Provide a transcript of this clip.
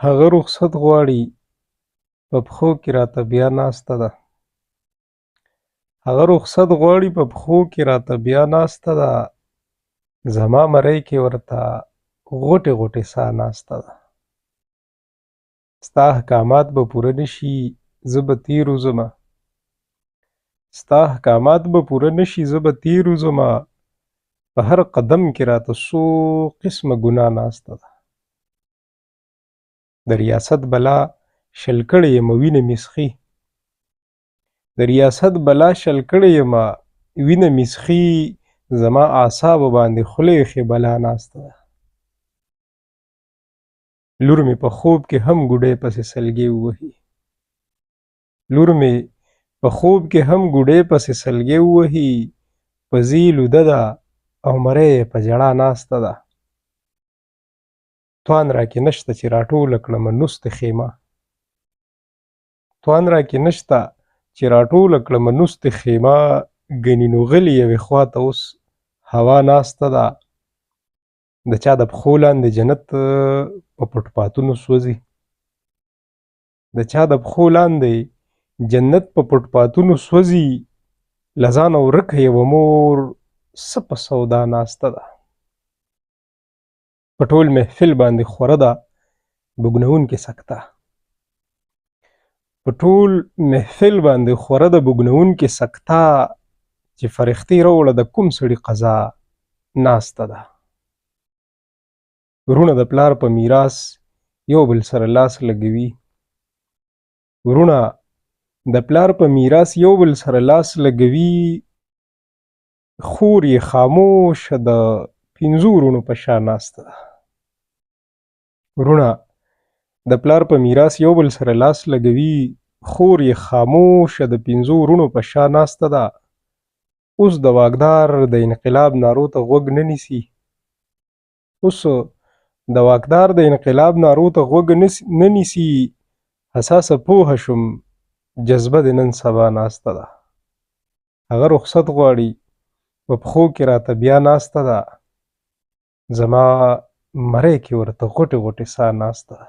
هغه رخصت غواړي په پښو کې راته بیا ناسته ده. هغه رخصت غواړي په پښو کې راته بیا ناسته ده. زما مرۍ کې ورته غوټې غوټې ساه ناسته ده. ستا احکامات به پوره نشي زه به تیر وځمه. ستا احکامات به پوره نشي زه به تیر وځمه. په هر قدم کې راته څو قسمه ګناه ناسته ده. د ریاست بلا شل کړې یمه وینه مې څښي. د ریاست بلا شل کړې یمه وینه مې څښي. زما اعصابو باندې خولې ایښې بلا ناسته ده. لور مې په خوب کې هم ګوډۍ پسې سلګۍ ووهي. لور مې په خوب کې هم ګوډۍ پسې سلګۍ ووهي. په زی لوده ده او مرۍ یې په ژړا ناسته ده. توان راکې نشته چې راټوله کړمه نوستې خېمه. توان راکې نشته چې راټوله کړمه نوستې خېمه. ګنې نو غلې یوې خوا ته اوس هوا ناسته ده. د چا د پښو لاندې جنت په فوټپاتونو سوځي. د چا د پښو لاندې جنت په فوټپاتونو سوځي. له ځانه ورکه یوه مور څه په سودا ناسته ده. په ټول محفل باندې خوره ده بوږنوونکې سکته. په ټول محفل باندې خوره ده بوږنوونکې سکته. چې فرښتې راوړه د کوم سړي قضا ناسته ده. ورونه د پلار په میراث یو بل سره لاس لګوي. ورونه د پلار په میراث یو بل سره لاس لګوي. خور یې خاموشه د پنځو ورونو په شا ناسته ده. ورونه د پلار په میراث یو بل سره لاس لګوي. خور یې خاموشه د پنځو ورونو په شا ناسته ده. اوس د واکدار د انقلاب نارو ته غوږ نه نیسي. اوس د واکدار د انقلاب نارو ته غوږ نه نیسي. حساسه پوهه شوم جذبه د نن سبا ناسته ده. هغه رخصت غواړي په پښو کې راته بیا ناسته ده. زما مرۍ کې ورته غوټې غوټې ساه ناسته ده.